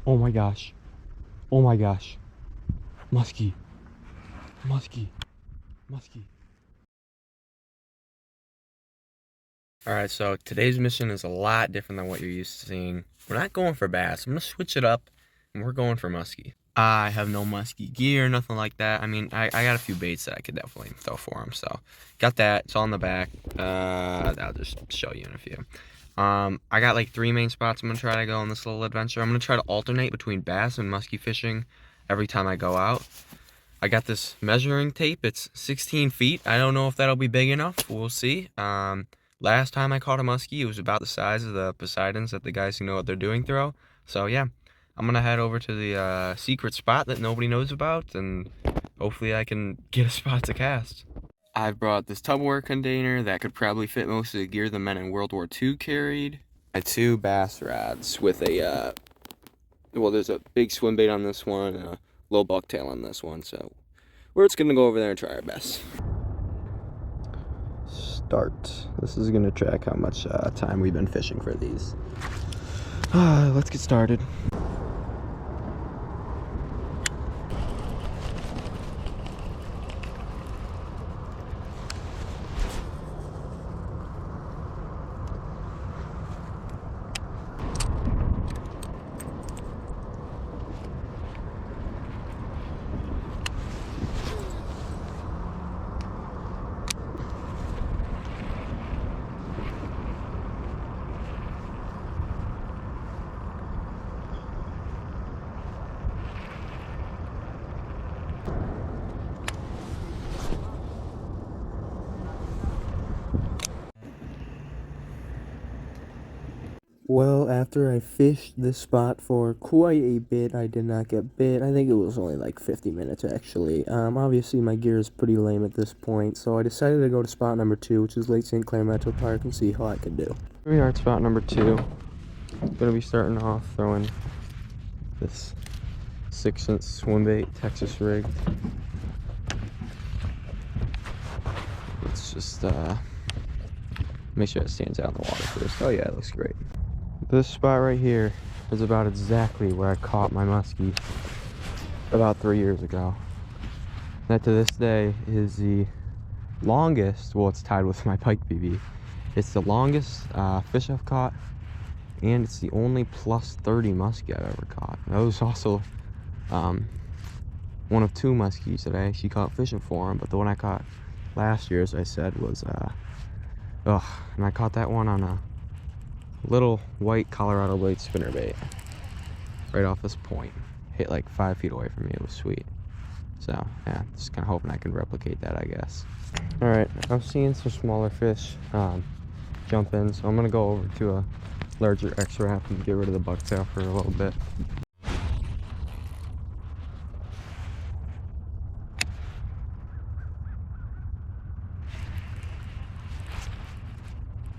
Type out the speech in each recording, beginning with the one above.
Oh my gosh. Oh my gosh. Muskie. Muskie. Muskie. Alright, so today's mission is a lot different than what you're used to seeing. We're not going for bass. I'm going to switch it up, and we're going for muskie. I have no muskie gear, nothing like that. I mean, I got a few baits that I could definitely throw for him, so got that. It's all in the back. I'll just show you in a few. I got like 3 main spots I'm going to try to go on this little adventure. I'm going to try to alternate between bass and muskie fishing every time I go out. I got this measuring tape. It's 16 feet. I don't know if that'll be big enough. We'll see. Last time I caught a muskie, it was about the size of the Poseidons that the guys who know what they're doing throw. So yeah, I'm going to head over to the secret spot that nobody knows about, and hopefully I can get a spot to cast. I've brought this Tupperware container that could probably fit most of the gear the men in World War II carried. My 2 bass rods with a, well, there's a big swim bait on this one, and a low bucktail on this one, so we're just going to go over there and try our best. Start. This is going to track how much time we've been fishing for these. Let's get started. Well, after I fished this spot for quite a bit, I did not get bit. I think it was only like 50 minutes, actually. Obviously, my gear is pretty lame at this point, so I decided to go to spot number 2, which is Lake St. Clair Metro Park, and see how I can do. Here we are at spot number 2. Gonna be starting off throwing this 6-inch swim bait, Texas rigged. Let's just make sure it stands out in the water first. Oh yeah, it looks great. This spot right here is about exactly where I caught my muskie about 3 years ago. That to this day is the longest, well, it's tied with my pike PB. It's the longest fish I've caught, and it's the only plus 30 muskie I've ever caught. That was also one of 2 muskies that I actually caught fishing for him, but the one I caught last year, as I said, was and I caught that one on a little white Colorado blade spinnerbait right off this point. Hit like 5 feet away from me. It was sweet. So yeah, just kind of hoping I can replicate that, I guess. All right, I'm seeing some smaller fish jump in, so I'm gonna go over to a larger X-Wrap and get rid of the bucktail for a little bit.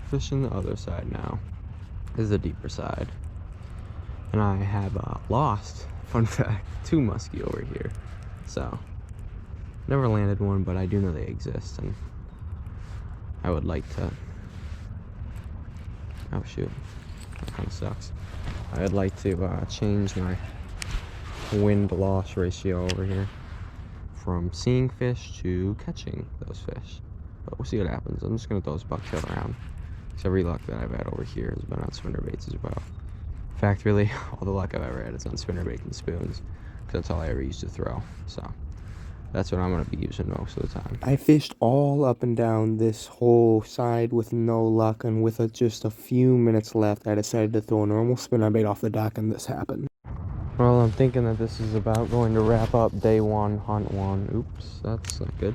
Fishing the other side now. This is the deeper side, and I have lost, fun fact, 2 muskie over here. So never landed one, but I do know they exist, and I would like to, oh shoot, that kind of sucks. I would like to change my wind loss ratio over here from seeing fish to catching those fish, but we'll see what happens. I'm just gonna throw this bucktail around. Every luck that I've had over here has been on spinnerbaits as well. In fact, really, all the luck I've ever had is on spinnerbaits and spoons, because that's all I ever used to throw. So that's what I'm going to be using most of the time. I fished all up and down this whole side with no luck, and with just a few minutes left, I decided to throw a normal spinnerbait off the dock, and this happened. Well, I'm thinking that this is about going to wrap up day 1, hunt 1. Oops, that's not good.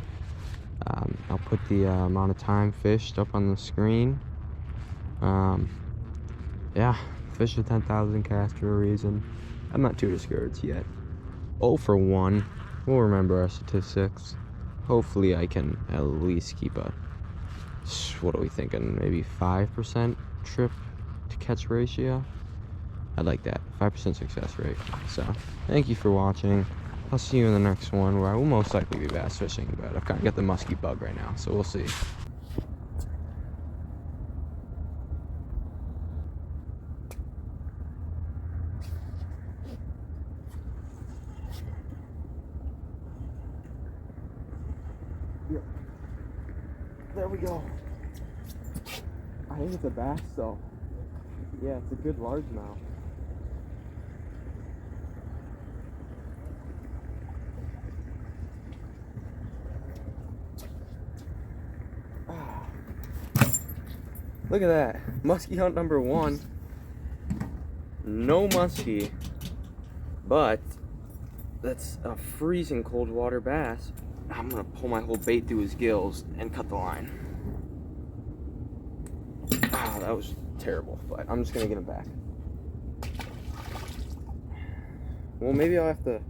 I'll put the amount of time fished up on the screen. Yeah, fish a 10,000 cast for a reason. I'm not too discouraged yet. 0 for 1. We'll remember our statistics. Hopefully I can at least keep a, what are we thinking, maybe 5% trip to catch ratio. I'd like that, 5% success rate. So thank you for watching. I'll see you in the next one, where I will most likely be bass fishing, but I've kind of got the muskie bug right now, so we'll see. there we go. I think it's a bass, so yeah, it's a good largemouth. Look at that. Muskie hunt number 1. No muskie, but that's a freezing cold water bass. I'm gonna pull my whole bait through his gills and cut the line. Ah, that was terrible, but I'm just gonna get him back. Well, maybe I'll have to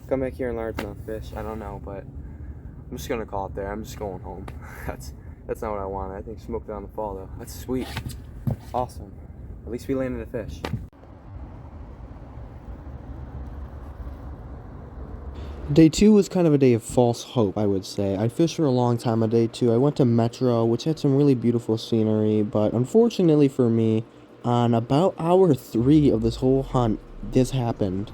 come back here and largemouth fish. I don't know, but I'm just gonna call it there. I'm just going home. That's not what I wanted. I think smoked it on the fall though. That's sweet. Awesome. At least we landed a fish. Day 2 was kind of a day of false hope, I would say. I fished for a long time on day 2. I went to Metro, which had some really beautiful scenery, but unfortunately for me, on about hour 3 of this whole hunt, this happened.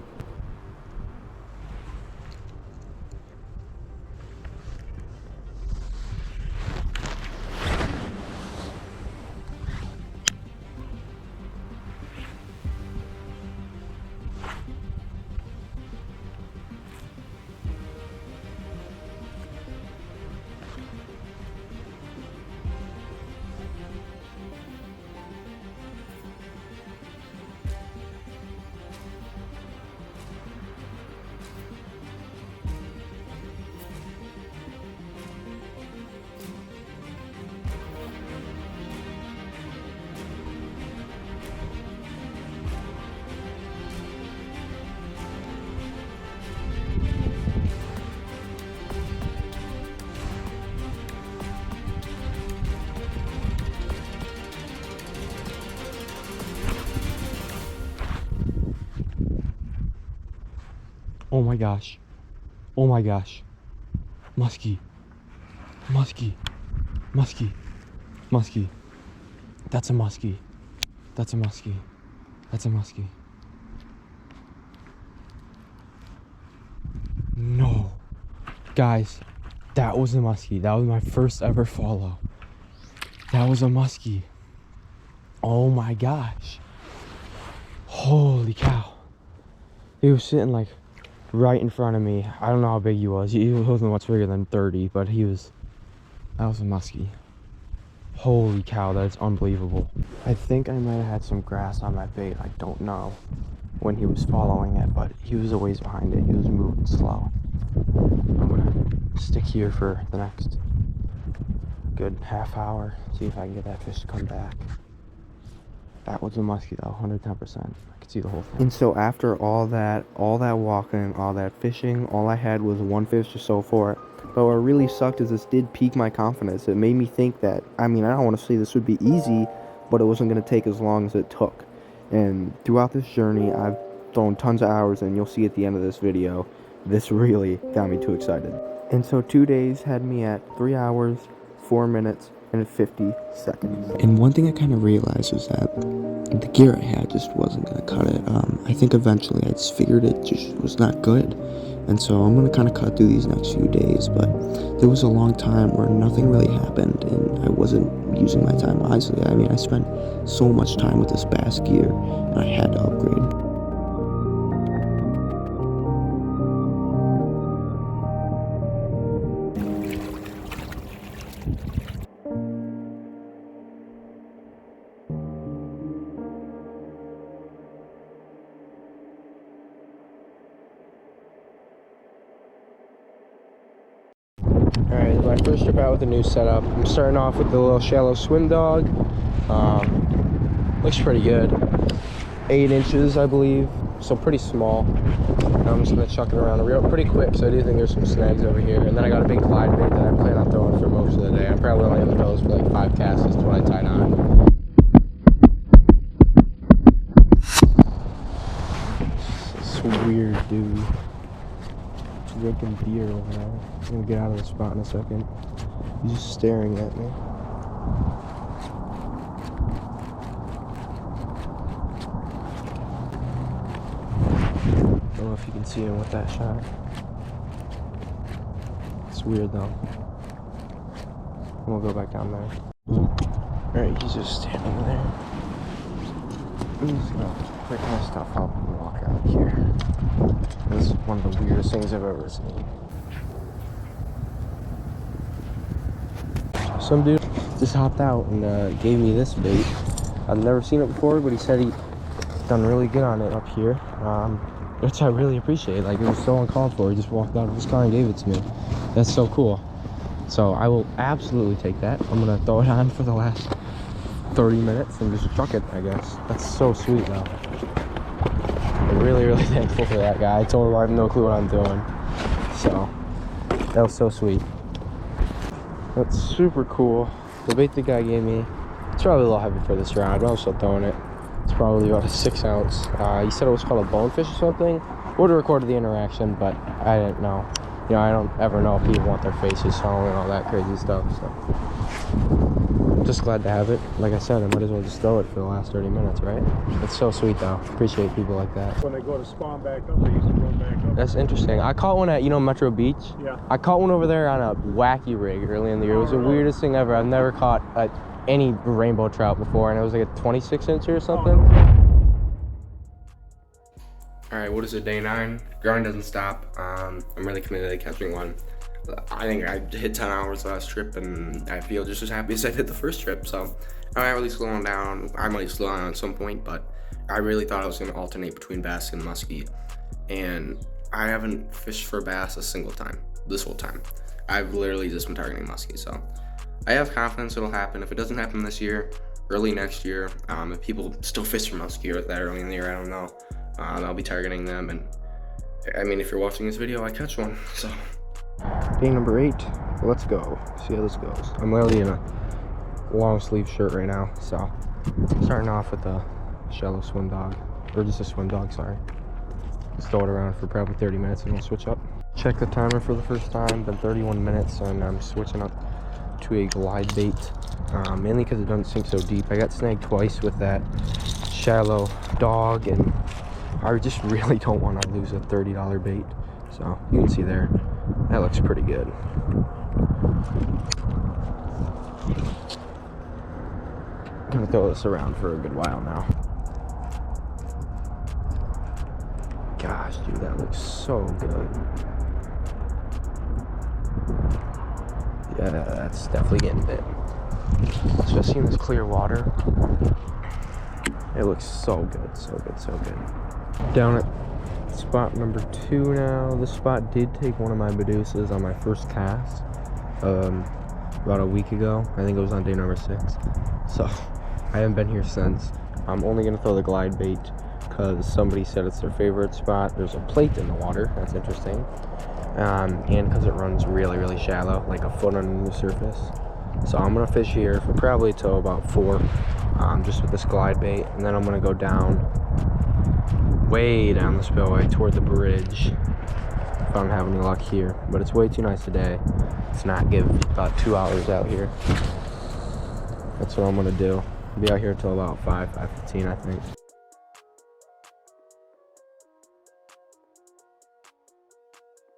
Oh my gosh. Oh my gosh. Muskie. Muskie. Muskie. Muskie. That's a muskie. That's a muskie. That's a muskie. No. Guys, that was a muskie. That was my first ever follow. That was a muskie. Oh my gosh. Holy cow. He was sitting like right in front of me. I don't know how big he was. He wasn't much bigger than 30, but that was a muskie. Holy cow, that's unbelievable. I think I might have had some grass on my bait. I don't know when he was following it, but he was a ways behind it. He was moving slow. I'm gonna stick here for the next good half hour, see if I can get that fish to come back. That was a muskie though, 110%. I could see the whole thing. And so after all that walking, all that fishing, all I had was one fish to show for it. But what really sucked is this did pique my confidence. It made me think that, I mean, I don't want to say this would be easy, but it wasn't going to take as long as it took. And throughout this journey, I've thrown tons of hours, and you'll see at the end of this video, this really got me too excited. And so 2 days had me at 3 hours, 4 minutes, and 50 seconds. And one thing I kind of realized was that the gear I had just wasn't going to cut it. I think eventually I just figured it just was not good. And so I'm going to kind of cut through these next few days. But there was a long time where nothing really happened and I wasn't using my time wisely. I mean, I spent so much time with this bass gear and I had to upgrade. Alright, my first trip out with a new setup. I'm starting off with the little shallow swim dog. Looks pretty good. 8 inches, I believe, so pretty small. And I'm just going to chuck it around the reel pretty quick, so I do think there's some snags over here. And then I got a big Clyde bait that I plan on throwing for most of the day. I'm probably only going to throw this for like 5 casts to what I tie on. It's weird, dude. Drinking beer over there. I'm gonna get out of the spot in a second. He's just staring at me. I don't know if you can see him with that shot. It's weird though. we'll go back down there. Alright, he's just standing there. I'm just gonna pick my stuff up and walk out here. This is one of the weirdest things I've ever seen. Some dude just hopped out and gave me this bait. I've never seen it before, but he said he done really good on it up here, which I really appreciate. Like, it was so uncalled for. He just walked out of his car and gave it to me. That's so cool. So I will absolutely take that. I'm gonna throw it on for the last 30 minutes and just chuck it, I guess. That's so sweet though. I'm really, really thankful for that guy. I told him I have no clue what I'm doing. So that was so sweet. That's super cool. The bait the guy gave me, it's probably a little heavy for this round, but I'm still throwing it. It's probably about a 6 ounce. He said it was called a bonefish or something. Would have recorded the interaction, but I didn't know. You know, I don't ever know if people want their faces shown and all that crazy stuff, so. I'm just glad to have it. Like I said, I might as well just throw it for the last 30 minutes, right? It's so sweet though. Appreciate people like that. When they go to spawn back up, they used to run back up. That's interesting. I caught one at, you know, Metro Beach? Yeah. I caught one over there on a wacky rig early in the year. It was the weirdest thing ever. I've never caught any rainbow trout before, and it was like a 26 inch or something. All right, what is it, day 9? Grind doesn't stop. I'm really committed to catching one. I think I hit 10 hours last trip, and I feel just as happy as I did the first trip. So I'm not really slowing down. I might slow down at some point, but I really thought I was going to alternate between bass and muskie. And I haven't fished for bass a single time this whole time. I've literally just been targeting muskie. So I have confidence it'll happen. If it doesn't happen this year, early next year, if people still fish for muskie or that early in the year, I don't know. I'll be targeting them, and I mean, if you're watching this video, I catch one, so. Day number 8, let's go. See how this goes. I'm literally in a long sleeve shirt right now, so starting off with a shallow swim dog, or just a swim dog, sorry. Just throw it around for probably 30 minutes and we'll switch up. Check the timer for the first time, been 31 minutes, and I'm switching up to a glide bait, mainly because it doesn't sink so deep. I got snagged twice with that shallow dog, and I just really don't want to lose a $30 bait. So you can see there, that looks pretty good. I'm gonna throw this around for a good while now. Gosh, dude, that looks so good. Yeah, that's definitely getting bit. Especially in this clear water. It looks so good, so good, so good. Down at spot number 2 now. This spot did take one of my Medusas on my first cast about a week ago. I think it was on day number 6. So I haven't been here since. I'm only gonna throw the glide bait because somebody said it's their favorite spot. There's a plate in the water, that's interesting. And because it runs really, really shallow, like a foot under the surface. So I'm gonna fish here for probably till about 4, just with this glide bait, and then I'm gonna go down, way down the spillway toward the bridge if I don't have any luck here. But it's way too nice today to not give about 2 hours out here. That's what I'm gonna do. I'll be out here until about 5:15, I think.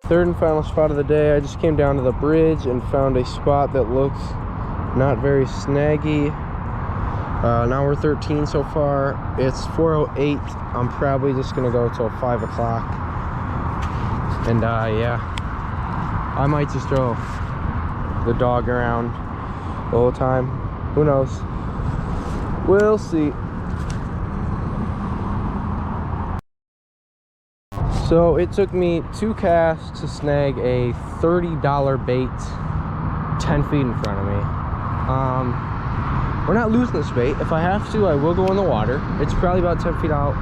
Third and final spot of the day. I just came down to the bridge and found a spot that looks not very snaggy. Now we're 13 so far. It's 4:08. I'm probably just gonna go till 5 o'clock. And yeah, I might just throw the dog around the whole time. Who knows? We'll see. So it took me 2 casts to snag a $30 bait 10 feet in front of me. We're not losing this bait. If I have to, I will go in the water. It's probably about 10 feet out.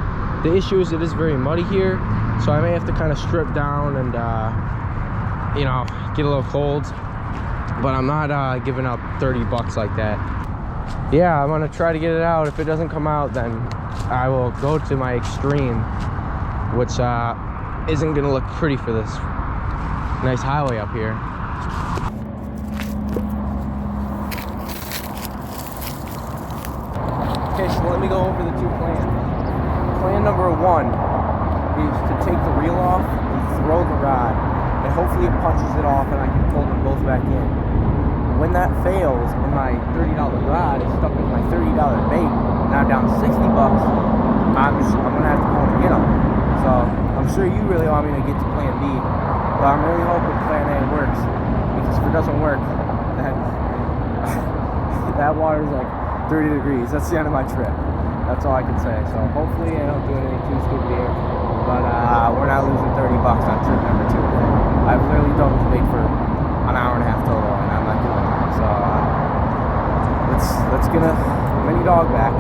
The issue is it is very muddy here, so I may have to kind of strip down and you know, get a little cold. But I'm not giving up 30 bucks like that. Yeah, I'm gonna try to get it out. If it doesn't come out, then I will go to my extreme, which isn't gonna look pretty for this nice highway up here. Okay, so let me go over the 2 plans. Plan number 1 is to take the reel off and throw the rod, and hopefully it punches it off and I can pull them both back in. when that fails and my $30 rod is stuck with my $30 bait, now down 60 bucks, I'm gonna have to go and get them. So I'm sure you really want me to get to plan B, but I'm really hoping plan A works, because if it doesn't work, then that water is like 30 degrees. That's the end of my trip. That's all I can say. So hopefully I don't do anything too stupid here, but we're not losing 30 bucks on trip number 2. I've literally done this bait for an hour and a half total, and I'm not doing that. So let's get a mini dog back.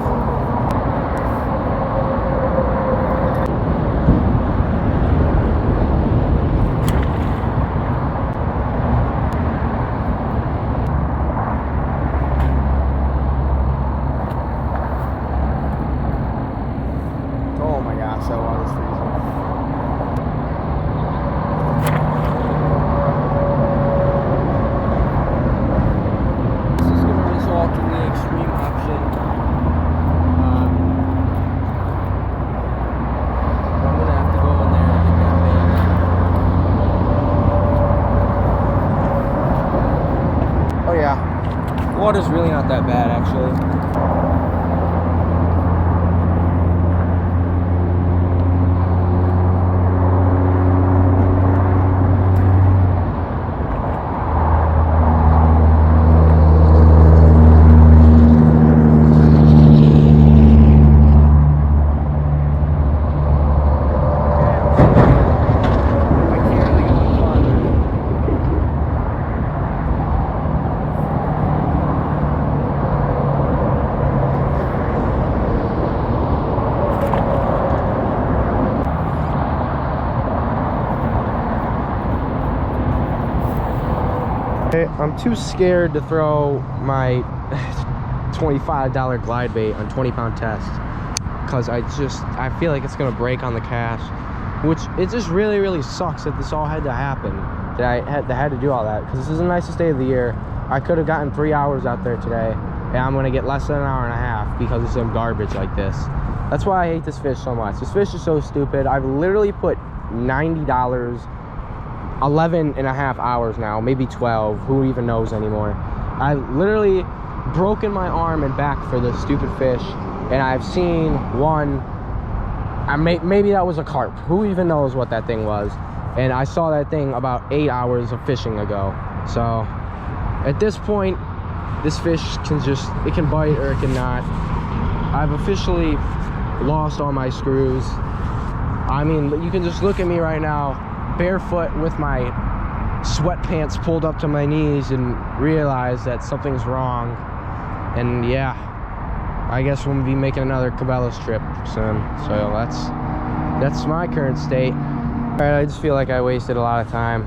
Oh my gosh, that water's freezing. This is going to result in the extreme option. I'm going to have to go in there and get that bait. Oh yeah, the water's really not that bad actually. I'm too scared to throw my $25 glide bait on 20-pound test, because I feel like it's gonna break on the cast, which it just really sucks that this all had to happen, that I had to do all that, because this is the nicest day of the year. I could have gotten 3 hours out there today, and I'm gonna get less than an hour and a half because of some garbage like this. That's why I hate this fish so much. This fish is so stupid. I've literally put $90, 11 and a half hours now, maybe 12, who even knows anymore. I've literally broken my arm and back for this stupid fish, and I've seen one, maybe that was a carp, who even knows what that thing was, and I saw that thing about 8 hours of fishing ago. So at this point, this fish it can bite or it cannot. I've officially lost all my screws. I mean, you can just look at me right now, barefoot with my sweatpants pulled up to my knees, and realize that something's wrong. And yeah, I guess we'll be making another Cabela's trip soon. So that's my current state. All right, I just feel like I wasted a lot of time.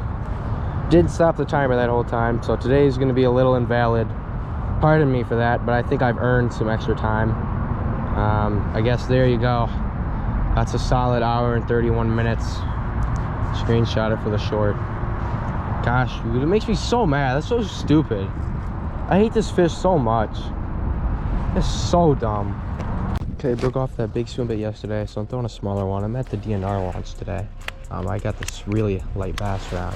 Did stop the timer that whole time, so today is going to be a little invalid. Pardon me for that, but I think I've earned some extra time. I guess there you go. That's a solid hour and 31 minutes. Screenshot it for the short. Gosh, dude, it makes me so mad. That's so stupid. I hate this fish so much. It's so dumb. Okay, broke off that big swim bait yesterday, so I'm throwing a smaller one. I'm at the DNR launch today. I got this really light bass rod,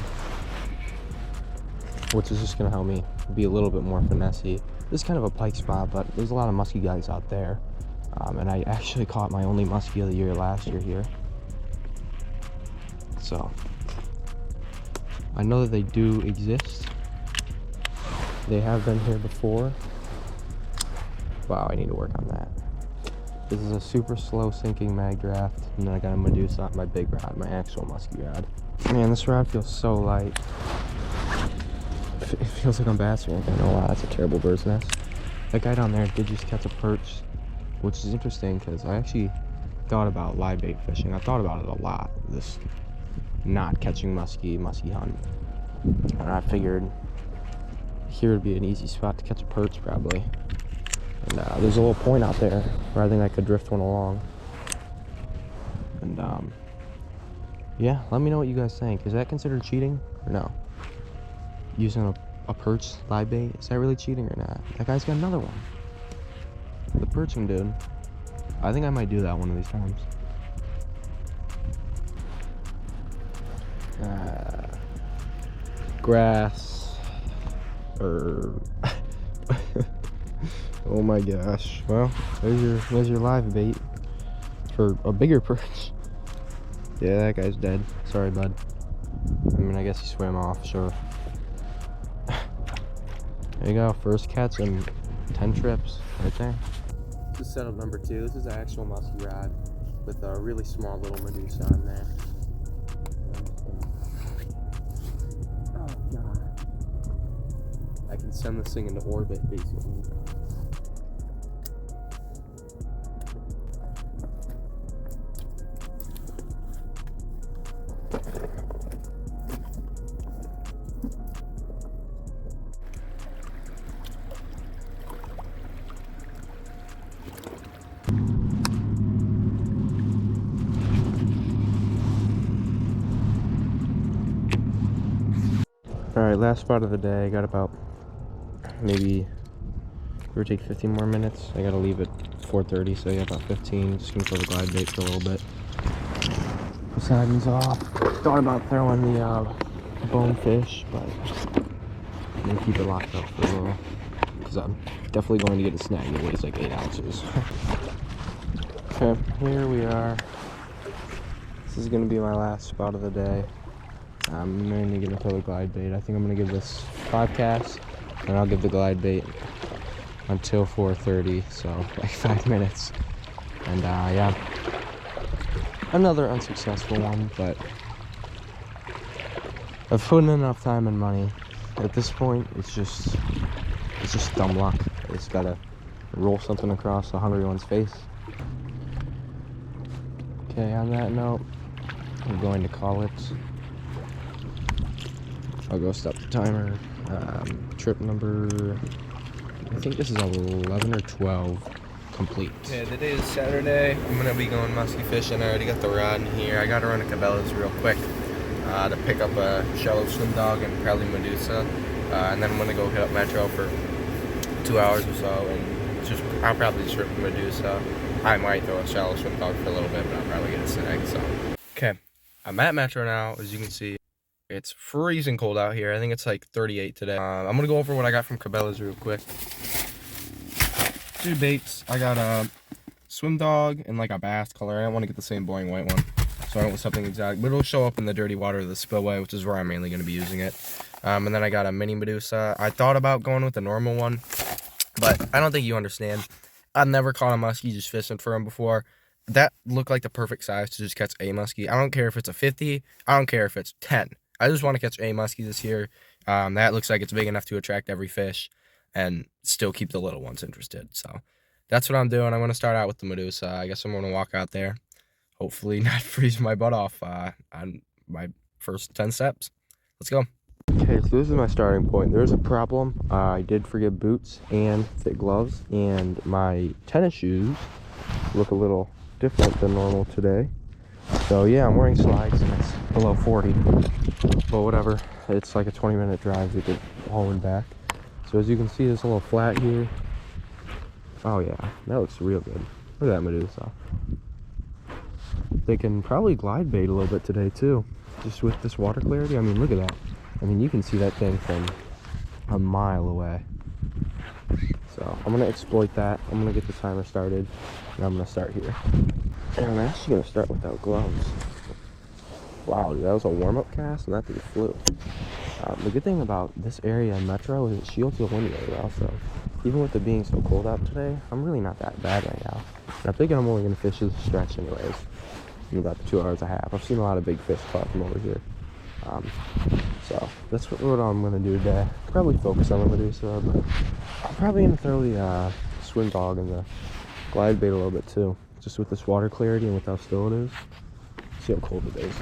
which is just gonna help me be a little bit more finessey. This is kind of a pike spot, but there's a lot of muskie guys out there. And I actually caught my only muskie of the year last year here. So I know that they do exist. They have been here before. Wow, I need to work on that. This is a super slow sinking mag draft, and then I got a Medusa on my big rod, my actual muskie rod. Man, this rod feels so light. It feels like I'm bass fishing. Oh wow, that's a terrible bird's nest. That guy down there did just catch a perch, which is interesting because I actually thought about live bait fishing. I thought about it a lot, this not catching muskie hunt. And I figured here would be an easy spot to catch a perch probably. And there's a little point out there where I think I could drift one along. And yeah, let me know what you guys think. Is that considered cheating or no? Using a perch live bait, is that really cheating or not? That guy's got another one. The perching dude. I think I might do that one of these times. Grass or Oh my gosh. Well, there's your live bait for a bigger perch. Yeah, that guy's dead. Sorry, bud. I mean, I guess he swam off, sure. There you go, first catch in 10 trips, right there. This is setup number 2. This is an actual musky rod with a really small little Medusa on there. Oh god. I can send this thing into orbit, basically. Alright, last spot of the day. I got about maybe, give or take 15 more minutes. I gotta leave at 4:30, so yeah, about 15. Just gonna throw the glide bait for a little bit. The siding's off. Thought about throwing the bonefish, but I'm gonna keep it locked up for a little. Because I'm definitely going to get a snag that weighs like 8 ounces. Okay, here we are. This is gonna be my last spot of the day. I'm mainly gonna throw the glide bait. I think I'm gonna give this 5 casts, and I'll give the glide bait until 4:30, so like 5 minutes. And yeah, another unsuccessful one, but I've put in enough time and money. At this point, it's just dumb luck. I just gotta roll something across the hungry one's face. Okay, on that note, I'm going to call it. I'll go stop the timer. Trip number, I think this is 11 or 12 complete. Okay, today is Saturday. I'm gonna be going musky fishing. I already got the rod in here. I gotta run to Cabela's real quick to pick up a shallow swim dog and probably Medusa. And then I'm gonna go hit up Metro for 2 hours or so, and I'll probably just rip a Medusa. I might throw a shallow swim dog for a little bit, but I'll probably get a snag. So, okay, I'm at Metro now. As you can see, it's freezing cold out here. I think it's like 38 today. I'm gonna go over what I got from Cabela's real quick. 2 baits. I got a swim dog and like a bass color. I don't want to get the same boring white one, so I went with something exotic, but it'll show up in the dirty water of the spillway, which is where I'm mainly going to be using it. And then I got a mini Medusa. I thought about going with the normal one, but I don't think you understand. I've never caught a muskie just fishing for him before. That looked like the perfect size to just catch a muskie. I don't care if it's a 50. I don't care if it's 10. I just want to catch a muskie this year. That looks like it's big enough to attract every fish and still keep the little ones interested. So that's what I'm doing. I'm going to start out with the Medusa. I guess I'm going to walk out there, hopefully not freeze my butt off on my first 10 steps. Let's go. Okay, so this is my starting point. There's a problem. I did forget boots and thick gloves, and my tennis shoes look a little different than normal today. So yeah, I'm wearing slides and it's below 40, but whatever. It's like a 20-minute drive to get home and back. So as you can see, it's a little flat here. Oh yeah, that looks real good. Look at that Medusa. They can probably glide bait a little bit today too, just with this water clarity. I mean, look at that. I mean, you can see that thing from a mile away. So I'm gonna exploit that. I'm gonna get the timer started, and I'm gonna start here. And I'm actually gonna start without gloves. Wow, dude, that was a warm-up cast, and that thing flew. The good thing about this area in Metro is it shields the wind really well, so even with it being so cold out today, I'm really not that bad right now. And I'm thinking I'm only gonna fish this stretch anyways, in about the 2 hours I have. I've seen a lot of big fish caught from over here. So that's what I'm gonna do today. Probably focus on the Medusa, but I'm probably gonna throw the swim dog and the glide bait a little bit too, just with this water clarity and with how still it is. See how cold it is.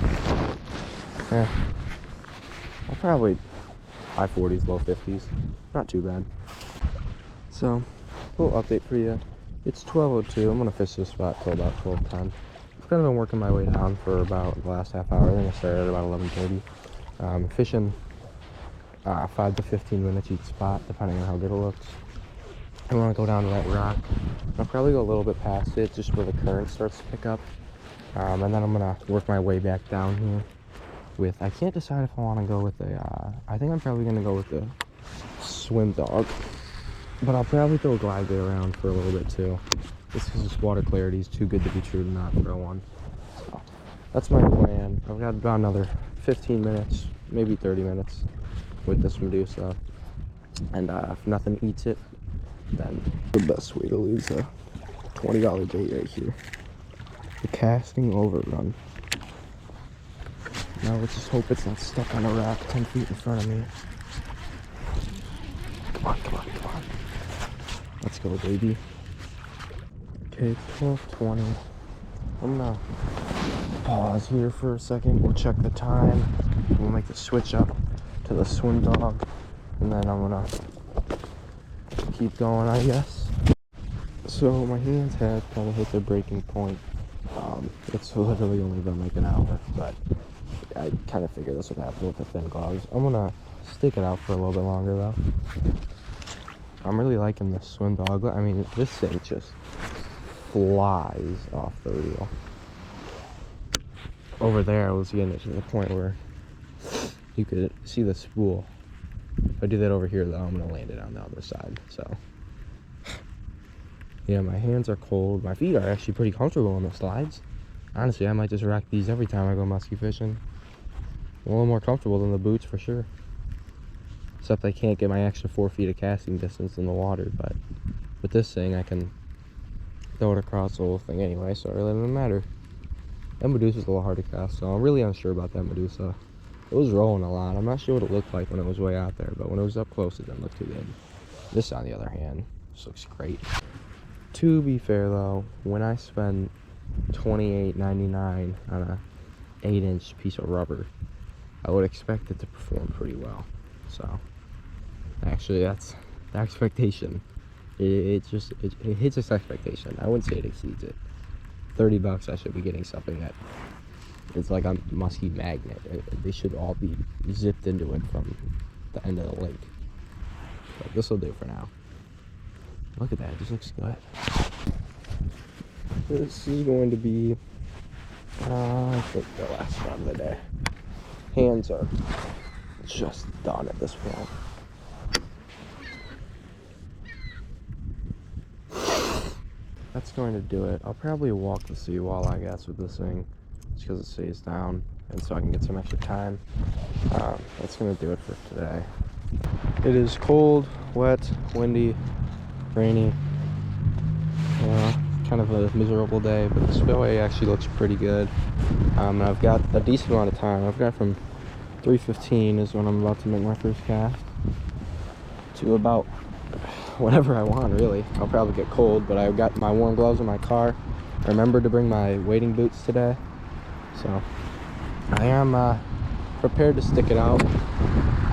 Yeah, I'll probably high 40s, low 50s. Not too bad. So, a little update for you. It's 12:02. I'm gonna fish this spot till about 12:10. I've kind of been working my way down for about the last half hour. I think I started at about 11:30. Fishing 5 to 15 minutes each spot, depending on how good it looks. I want to go down to that rock. I'll probably go a little bit past it, just where the current starts to pick up. And then I'm gonna work my way back down here with, I can't decide if I want to go with the, I think I'm probably gonna go with the swim dog. But I'll probably throw a glide bait around for a little bit too. Just because this water clarity is too good to be true to not throw one. So that's my plan. I've got about another 15 minutes, maybe 30 minutes with this Medusa. And if nothing eats it, then the best way to lose a $20 bait right here. The casting overrun. Now let's just hope it's not stuck on a rock 10 feet in front of me. Come on, come on, come on. Let's go, baby. Okay, 12:20. I'm gonna pause here for a second. We'll check the time. We'll make the switch up to the swim dog. And then I'm gonna keep going, I guess. So my hands have kind of hit their breaking point. It's literally only been like an hour, but I kind of figured this would happen with the thin gloves. I'm gonna stick it out for a little bit longer though. I'm really liking this swim dog. I mean, this thing just flies off the reel. Over there, I was getting it to the point where you could see the spool. If I do that over here though, I'm gonna land it on the other side. So yeah, my hands are cold. My feet are actually pretty comfortable on the slides. Honestly, I might just rack these every time I go muskie fishing. A little more comfortable than the boots for sure. Except I can't get my extra 4 feet of casting distance in the water, but with this thing I can throw it across the whole thing anyway, so it really doesn't matter. That Medusa's a little hard to cast, so I'm really unsure about that Medusa. It was rolling a lot. I'm not sure what it looked like when it was way out there, but when it was up close it didn't look too good. This, on the other hand, just looks great. To be fair though, when I spend $28.99 on a 8-inch piece of rubber, I would expect it to perform pretty well. So actually that's the expectation. It hits its expectation. I wouldn't say it exceeds it. $30 I should be getting something that it's like a muskie magnet. They should all be zipped into it from the end of the lake. But this will do for now. Look at that, it just looks good. This is going to be, I think, the last run of the day. Hands are just done at this point. That's going to do it. I'll probably walk the seawall, I guess, with this thing, just because it stays down, and so I can get some extra time. That's going to do it for today. It is cold, wet, windy, rainy. Kind of a miserable day, but the spillway actually looks pretty good. And I've got a decent amount of time. I've got from 3:15 is when I'm about to make my first cast to about whatever I want, really. I'll probably get cold, but I've got my warm gloves in my car. I remembered to bring my wading boots today, so I am prepared to stick it out.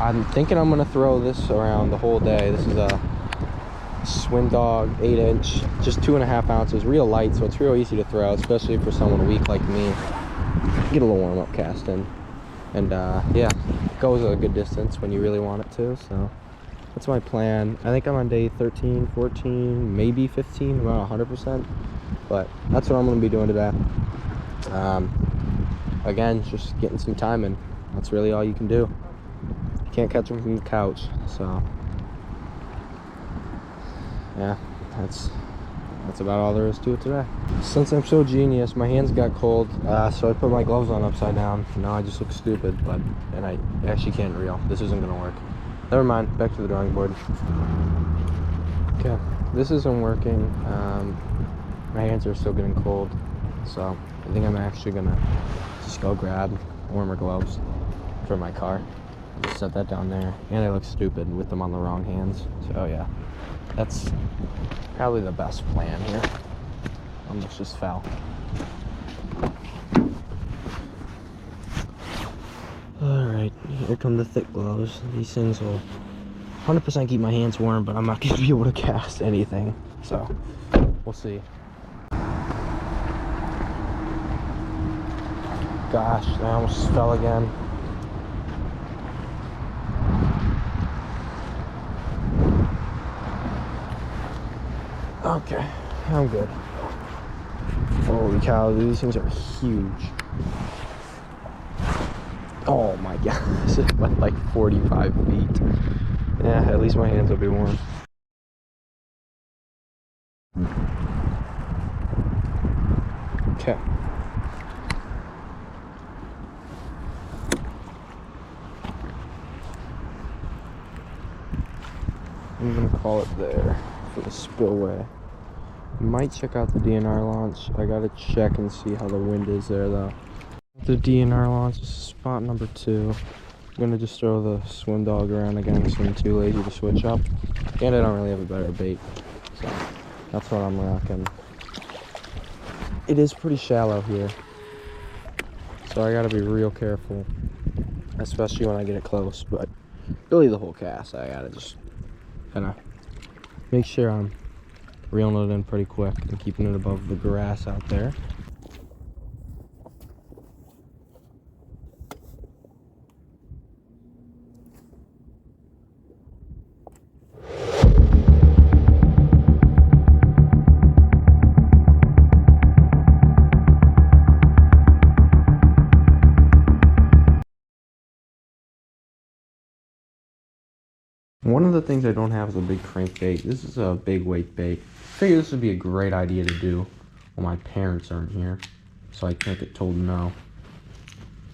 I'm thinking I'm gonna throw this around the whole day. This is a Swim Dog 8-inch, just 2.5 ounces, real light, so it's real easy to throw, especially for someone weak like me. Get a little warm-up casting, and yeah, it goes a good distance when you really want it to. So that's my plan. I think I'm on day 13, 14, maybe 15, about 100%, but that's what I'm going to be doing today. Again, just getting some time in. That's really all you can do. You can't catch them from the couch, so yeah, that's about all there is to it today. Since I'm so genius, my hands got cold, so I put my gloves on upside down. Now I just look stupid, and I actually can't reel. This isn't gonna work. Never mind, back to the drawing board. Okay, this isn't working. My hands are still getting cold, so I think I'm actually gonna just go grab warmer gloves for my car. Just set that down there, and I look stupid with them on the wrong hands, so yeah. That's probably the best plan here. Almost just fell. Alright, here come the thick gloves. These things will 100% keep my hands warm, but I'm not going to be able to cast anything. So, we'll see. Gosh, I almost fell again. Okay, I'm good. Holy cow, these things are huge. Oh my gosh, it went like 45 feet. Yeah, at least my hands will be warm. Okay. I'm gonna call it there for the spillway. Might check out the DNR launch. I gotta check and see how the wind is there though. The DNR launch is spot number 2. I'm gonna just throw the swim dog around again because I'm too lazy to switch up. And I don't really have a better bait. So that's what I'm rocking. It is pretty shallow here. So I gotta be real careful. Especially when I get it close. But really the whole cast, I gotta just kinda make sure I'm reeling it in pretty quick and keeping it above the grass out there. One of the things I don't have is a big crankbait. This is a big weight bait. I figure this would be a great idea to do when my parents aren't here, so I can't get told no.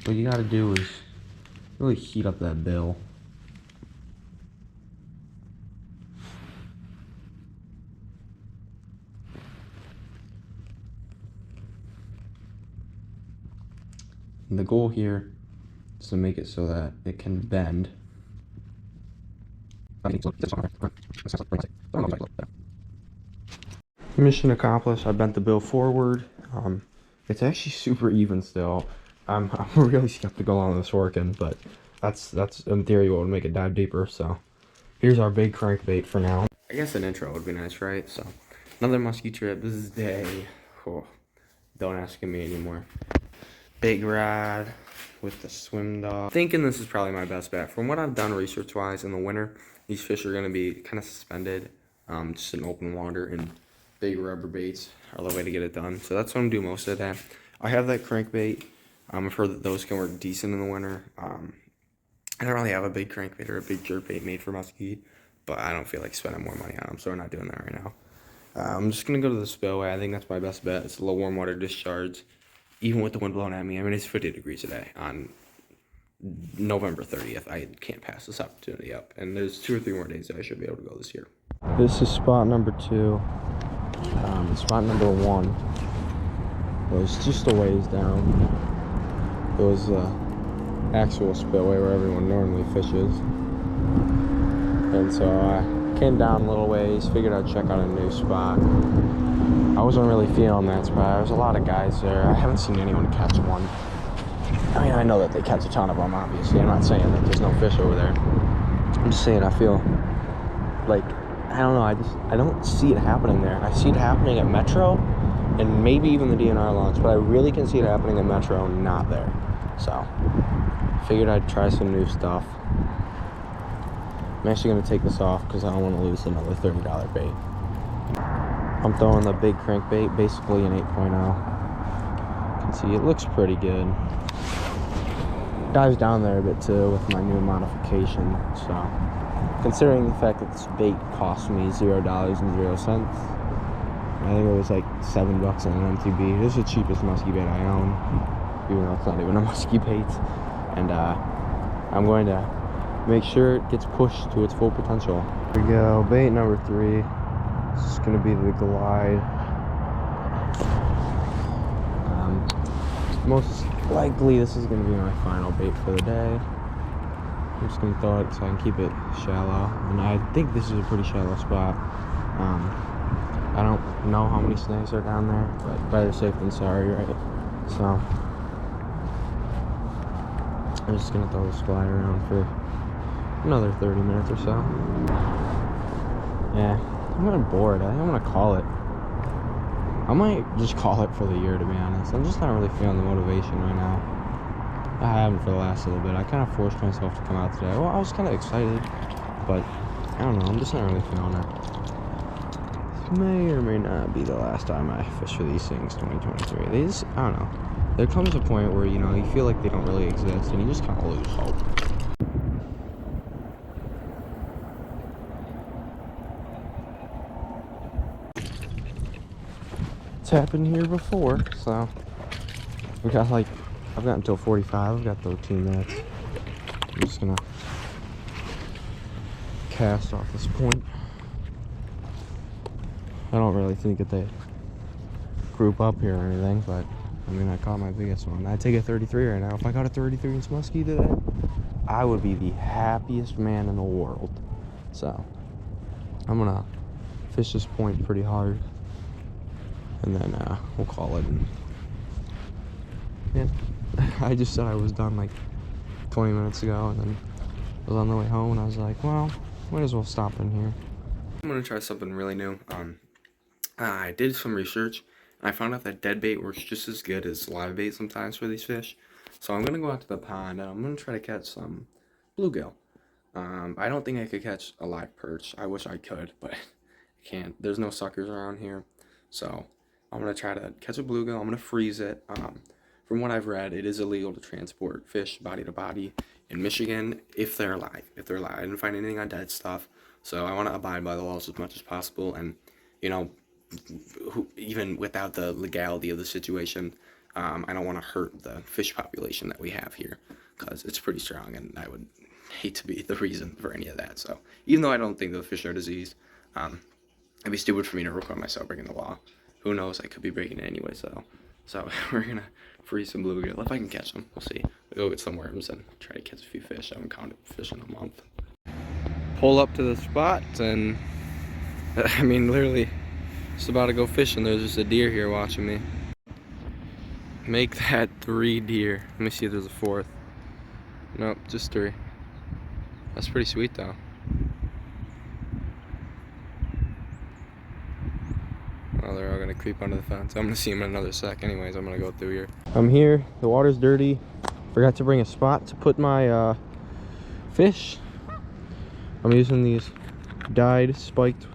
What you gotta do is really heat up that bill. And the goal here is to make it so that it can bend. Mission accomplished. I bent the bill forward. It's actually super even still. I'm really skeptical on this working, but that's in theory what would make it dive deeper. So here's our big crankbait for now. I guess an intro would be nice, right? So another muskie trip. This is day. Oh, don't ask me anymore. Big rod with the swim dog. Thinking this is probably my best bet. From what I've done research-wise in the winter, these fish are going to be kind of suspended, just in open water, and big rubber baits are the way to get it done. So that's what I'm doing most of the day. I have that crankbait. I've heard that those can work decent in the winter. I don't really have a big crankbait or a big jerk bait made for muskie, but I don't feel like spending more money on them, so we're not doing that right now. I'm just going to go to the spillway. I think that's my best bet. It's a low warm water discharge, even with the wind blowing at me. I mean, it's 50 degrees today on November 30th. I can't pass this opportunity up, and there's 2 or 3 more days that I should be able to go this year. This is spot number 2. Spot number 1 was just a ways down. It was actual spillway where everyone normally fishes, and so I came down a little ways, figured I'd check out a new spot. I wasn't really feeling that spot. There's a lot of guys there. I haven't seen anyone catch one. I mean, I know that they catch a ton of them, obviously. I'm not saying that there's no fish over there. I'm just saying I feel like, I don't know, I don't see it happening there. I see it happening at Metro and maybe even the DNR launch, but I really can see it happening at Metro and not there. So, figured I'd try some new stuff. I'm actually going to take this off because I don't want to lose another $30 bait. I'm throwing the big crankbait, basically an 8.0. You can see it looks pretty good. Dives down there a bit too with my new modification. So, considering the fact that this bait cost me $0.00, I think it was like $7 on an MTB. This is the cheapest muskie bait I own, even though it's not even a muskie bait. And I'm going to make sure it gets pushed to its full potential. Here we go, bait number 3. This is going to be the glide. Most likely this is going to be my final bait for the day. I'm just going to throw it so I can keep it shallow. And I think this is a pretty shallow spot. I don't know how many snakes are down there, but better safe than sorry, right? So I'm just going to throw this fly around for another 30 minutes or so. Yeah, I'm kind of bored. I think I'm going to call it. I might just call it for the year, to be honest. I'm just not really feeling the motivation right now. I haven't for the last little bit. I kind of forced myself to come out today. Well, I was kind of excited, but I don't know. I'm just not really feeling it. This may or may not be the last time I fish for these things, 2023. They just, I don't know. There comes a point where, you know, you feel like they don't really exist, and you just kind of lose hope. It's happened here before, so we got like, I've got until 45. I've got 13 minutes. I'm just gonna cast off this point. I don't really think that they group up here or anything, but I mean, I caught my biggest one. I take a 33 right now. If I got a 33 inch muskie today, I would be the happiest man in the world. So I'm gonna fish this point pretty hard, and then we'll call it. And I just said I was done like 20 minutes ago, and then I was on the way home, and I was like, well, might as well stop in here. I'm gonna try something really new. I did some research, and I found out that dead bait works just as good as live bait sometimes for these fish. So I'm gonna go out to the pond, and I'm gonna try to catch some bluegill. I don't think I could catch a live perch. I wish I could, but I can't. There's no suckers around here. So I'm gonna try to catch a bluegill. I'm gonna freeze it. From what I've read, it is illegal to transport fish body to body in Michigan if they're alive. I didn't find anything on dead stuff, so I want to abide by the laws as much as possible. And you know, even without the legality of the situation, I don't want to hurt the fish population that we have here, because it's pretty strong, and I would hate to be the reason for any of that. So even though I don't think the fish are diseased, it'd be stupid for me to record myself breaking the law. Who knows? I could be breaking it anyway. So we're gonna freeze some bluegill if I can catch them. We'll see. We'll go get some worms and try to catch a few fish. I haven't counted fish in a month. Pull up to the spot, and I mean, literally just about to go fishing. There's just a deer here watching me. Make that 3 deer. Let me see if there's a 4th. Nope, just 3. That's pretty sweet though. Oh, they're all gonna creep under the fence. I'm gonna see them in another sec. Anyways, I'm gonna go through here. I'm here. The water's dirty. Forgot to bring a spot to put my fish. I'm using these dyed, spiked,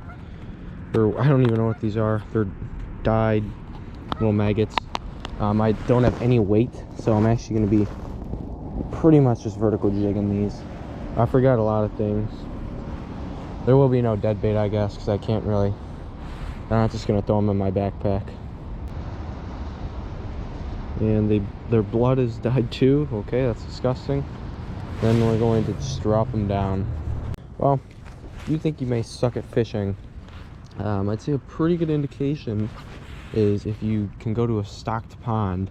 or I don't even know what these are. They're dyed little maggots. I don't have any weight, so I'm actually gonna be pretty much just vertical jigging these. I forgot a lot of things. There will be no dead bait, I guess, because I can't really. I'm not just gonna throw them in my backpack. And their blood is dyed too. Okay, that's disgusting. Then we're going to just drop them down. Well, you think you may suck at fishing. I'd say a pretty good indication is if you can go to a stocked pond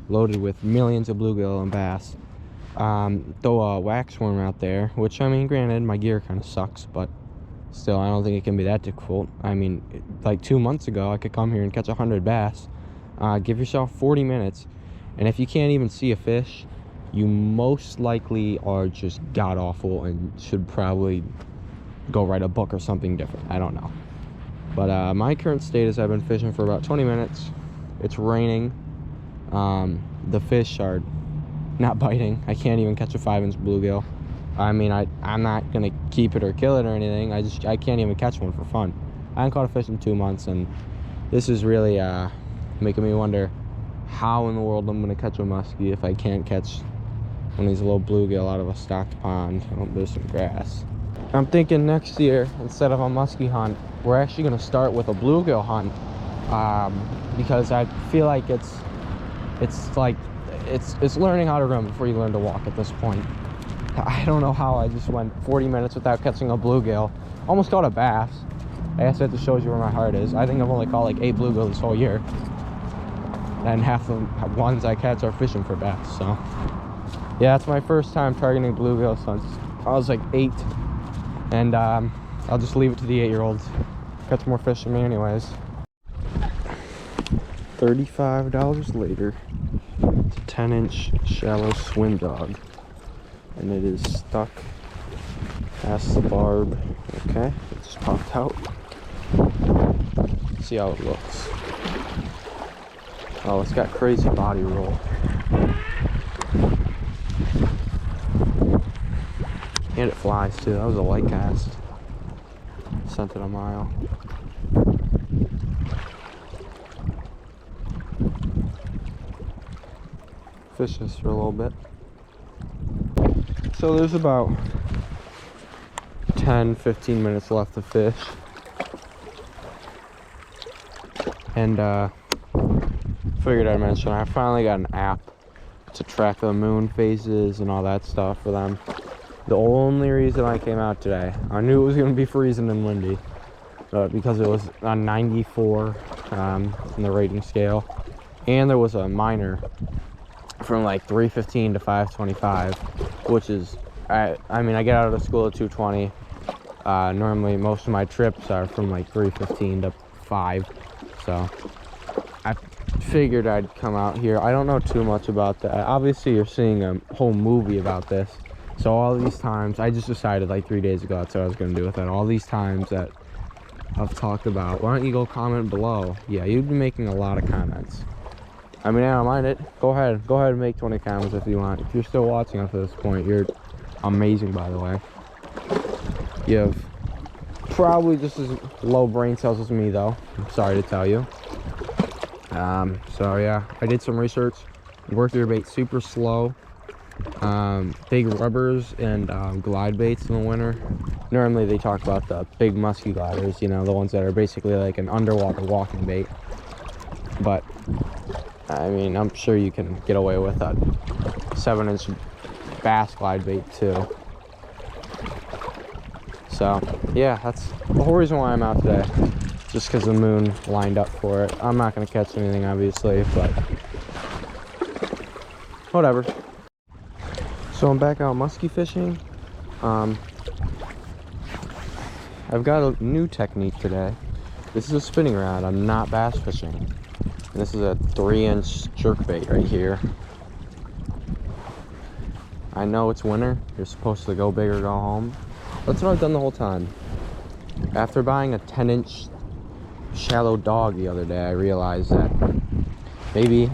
loaded with millions of bluegill and bass, throw a wax worm out there, which, I mean, granted, my gear kind of sucks, but still, I don't think it can be that difficult. I mean, like 2 months ago, I could come here and catch 100 bass. Give yourself 40 minutes, and if you can't even see a fish, you most likely are just god-awful and should probably go write a book or something different. I don't know. But my current state is I've been fishing for about 20 minutes. It's raining. The fish are not biting. I can't even catch a 5-inch bluegill. I mean, I'm not gonna keep it or kill it or anything. I can't even catch one for fun. I haven't caught a fish in 2 months, and this is really making me wonder how in the world I'm gonna catch a muskie if I can't catch one of these little bluegill out of a stocked pond. Oh, there's some grass. I'm thinking next year, instead of a muskie hunt, we're actually gonna start with a bluegill hunt, because I feel like it's learning how to run before you learn to walk at this point. I don't know how I just went 40 minutes without catching a bluegill. Almost caught a bass. I guess that just shows you where my heart is. I think I've only caught like 8 bluegill this whole year, and half the ones I catch are fishing for bass. So yeah, it's my first time targeting bluegill since I was like 8, and I'll just leave it to the 8-year-olds. Catch more fish than me anyways. $35 later. It's a 10-inch shallow swim dog, and it is stuck past the barb. Okay, it just popped out. Let's see how it looks. Oh, it's got crazy body roll. And it flies too. That was a light cast. Sent it a mile. Fish this for a little bit. So there's about 10-15 minutes left to fish, and figured I'd mention, I finally got an app to track the moon phases and all that stuff for them. The only reason I came out today, I knew it was going to be freezing and windy, but because it was on 94 in the rating scale, and there was a minor from like 3:15 to 5:25, which is, I mean, I get out of school at 2:20. Normally most of my trips are from like 3:15 to 5, so I figured I'd come out here. I don't know too much about that. Obviously you're seeing a whole movie about this, so all these times, I just decided like 3 days ago that's what I was going to do with it. All these times that I've talked about, why don't you go comment below? Yeah, you'd be making a lot of comments. I mean, I don't mind it. Go ahead and make 20 comments if you want. If you're still watching up to this point, you're amazing, by the way. You have probably just as low brain cells as me, though. I'm sorry to tell you. So yeah, I did some research. Work your bait super slow. Big rubbers and glide baits in the winter. Normally they talk about the big musky gliders, you know, the ones that are basically like an underwater walking bait. But I mean, I'm sure you can get away with a 7-inch bass glide bait too. So yeah, that's the whole reason why I'm out today, just because the moon lined up for it. I'm not going to catch anything obviously, but whatever. So I'm back out muskie fishing. I've got a new technique today. This is a spinning rod. I'm not bass fishing. And this is a 3-inch jerkbait right here. I know it's winter. You're supposed to go big or go home. That's what I've done the whole time. After buying a 10-inch shallow dog the other day, I realized that maybe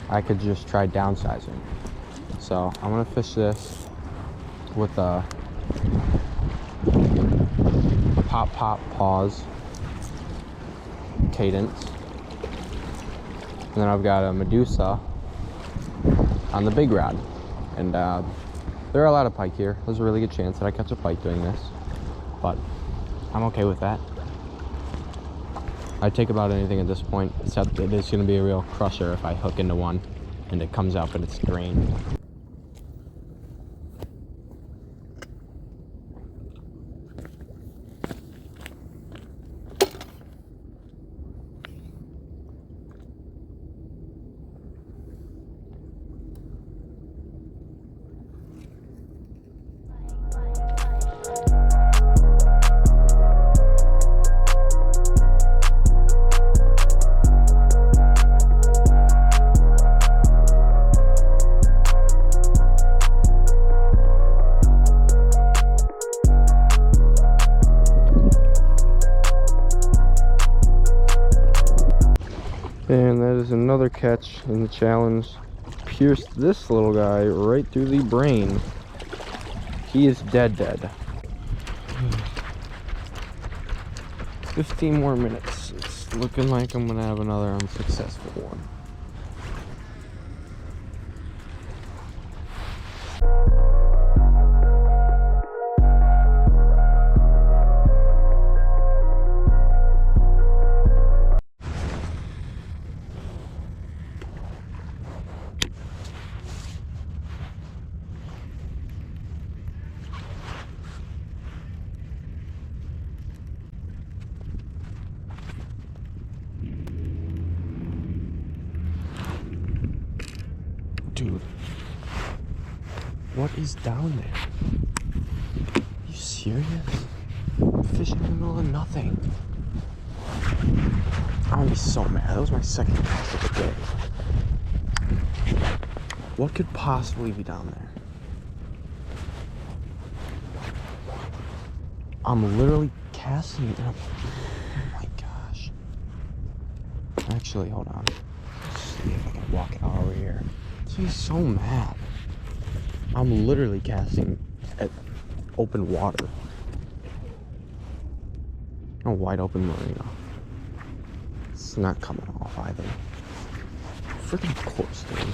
I could just try downsizing. So I'm gonna fish this with a pop, pop, pause cadence. And then I've got a Medusa on the big rod. And there are a lot of pike here. There's a really good chance that I catch a pike doing this, but I'm okay with that. I take about anything at this point, except it is going to be a real crusher if I hook into one and it comes out but it's drained. And that is another catch in the challenge. Pierced this little guy right through the brain. He is dead. 15 more minutes. It's looking like I'm gonna have another unsuccessful one. Dude, what is down there? Are you serious? I'm fishing in the middle of nothing. I'm gonna be so mad. That was my second cast of the day. What could possibly be down there? I'm literally casting it. Oh my gosh. Actually, hold on. Let's see if I can walk out over here. He's so mad. I'm literally casting at open water. A wide open marina. It's not coming off either. Freaking course, dude.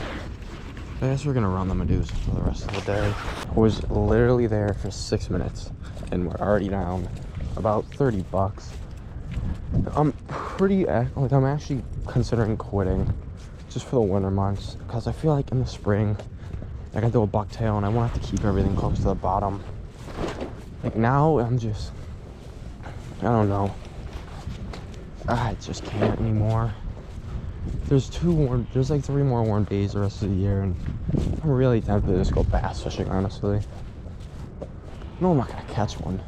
I guess we're gonna run the Medusa for the rest of the day. I was literally there for 6 minutes and we're already down about 30 bucks. I'm pretty, like, I'm actually considering quitting. just for the winter months, because I feel like in the spring I can do a bucktail and I won't have to keep everything close to the bottom. Like now I'm just, I don't know, I just can't anymore. There's like 3 more warm days the rest of the year, and I'm really tempted to just go bass fishing, honestly. No, I'm not gonna catch one.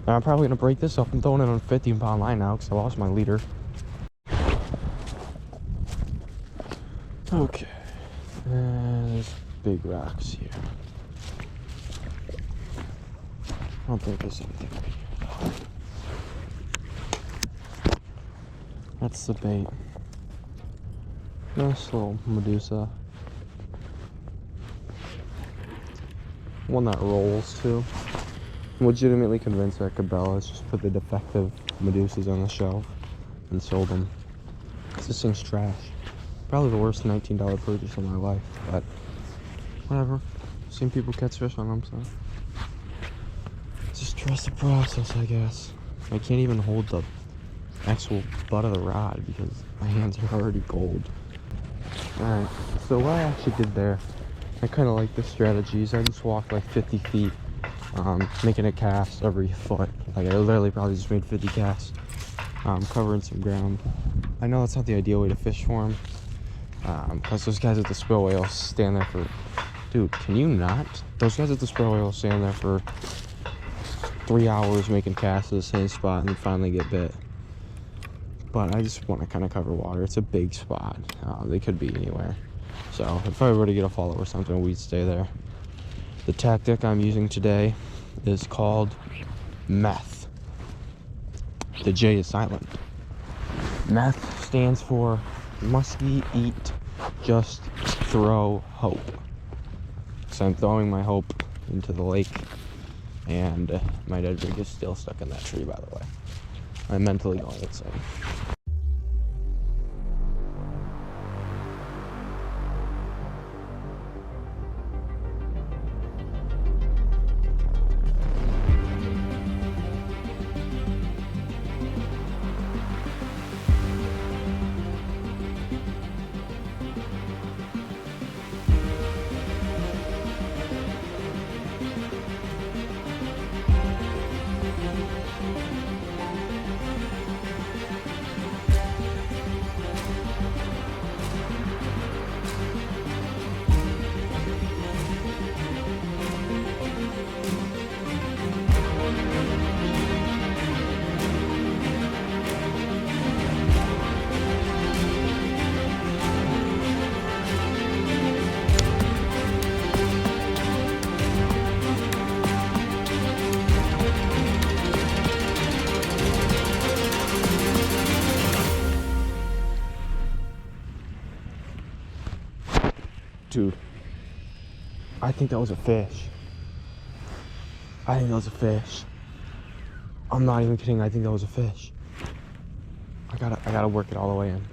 And I'm probably gonna break this up and throw it on a 15-pound line now because I lost my leader. Okay, there's big rocks here. I don't think there's anything right here though. That's the bait. Nice little Medusa. One that rolls too. I'm legitimately convinced that Cabela's just put the defective Medusas on the shelf and sold them. This thing's trash. Probably the worst $19 purchase of my life, but whatever. Seen people catch fish on them, so just trust the process, I guess. I can't even hold the actual butt of the rod because my hands are already cold. Alright, so what I actually did there, I kind of like the strategies. I just walked like 50 feet, making a cast every foot. Like I literally probably just made 50 casts, covering some ground. I know that's not the ideal way to fish for them, because those guys at the spillway will stand there for, dude, can you not? Those guys at the spillway will stand there for 3 hours making casts at the same spot and then finally get bit. But I just want to kind of cover water. It's a big spot. They could be anywhere. So if I were to get a follow or something, we'd stay there. The tactic I'm using today is called meth. The J is silent. Meth stands for Muskie Eat Just Throw Hope. So I'm throwing my hope into the lake, and my dead rig is still stuck in that tree, by the way. I'm mentally going insane. Dude, I think that was a fish. I think that was a fish. I'm not even kidding. I think that was a fish. I gotta work it all the way in.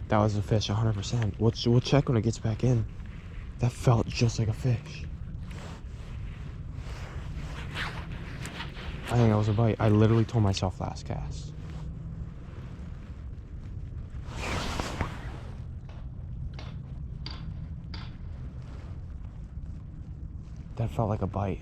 That was a fish, 100%. We'll check when it gets back in. That felt just like a fish. I think that was a bite. I literally told myself last cast. That felt like a bite.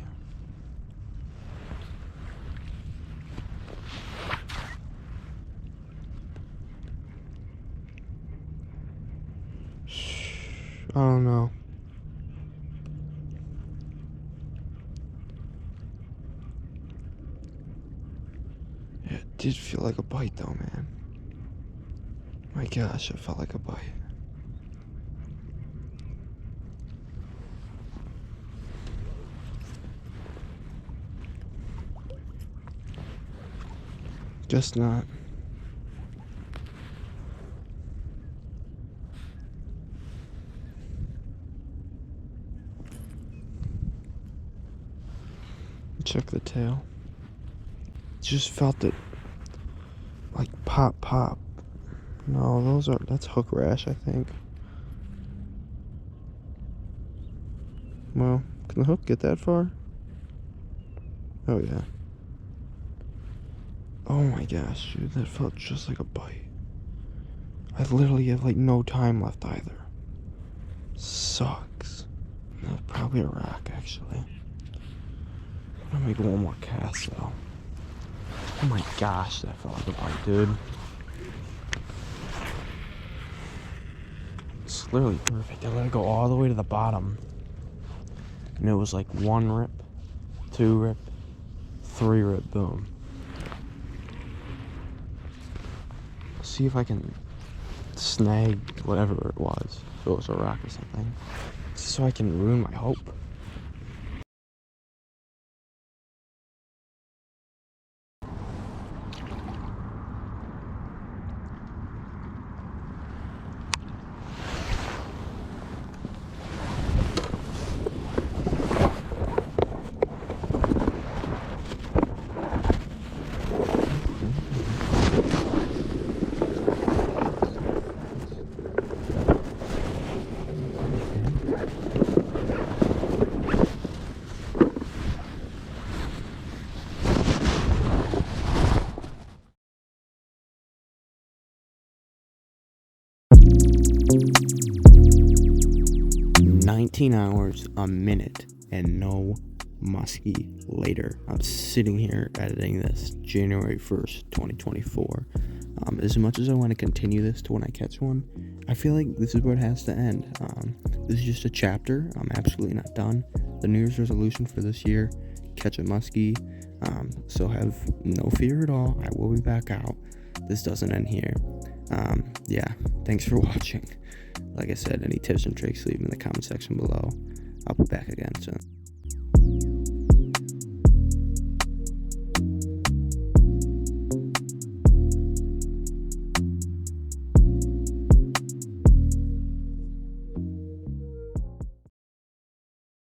I don't know. It did feel like a bite though, man. My gosh, it felt like a bite. Just not. Check the tail. Just felt it like pop pop. No, that's hook rash, I think. Well, can the hook get that far? Oh yeah. Oh my gosh, dude, that felt just like a bite. I literally have like no time left either. Sucks. That's probably a rock actually. I'm gonna make one more cast though. Oh my gosh, that felt like a bite, dude. It's literally perfect. I let it go all the way to the bottom. And it was like 1 rip, 2 rip, 3 rip, boom. Let's see if I can snag whatever it was. If it was a rock or something. Just so I can ruin my hope. Hours, a minute, and no muskie later. I'm sitting here editing this January 1st, 2024. As much as I want to continue this to when I catch one, I feel like this is where it has to end. This is just a chapter. I'm absolutely not done. The New Year's resolution for this year, catch a muskie. So have no fear at all. I will be back out. This doesn't end here. Yeah, thanks for watching. Like I said, any tips and tricks, leave them in the comment section below. I'll be back again soon.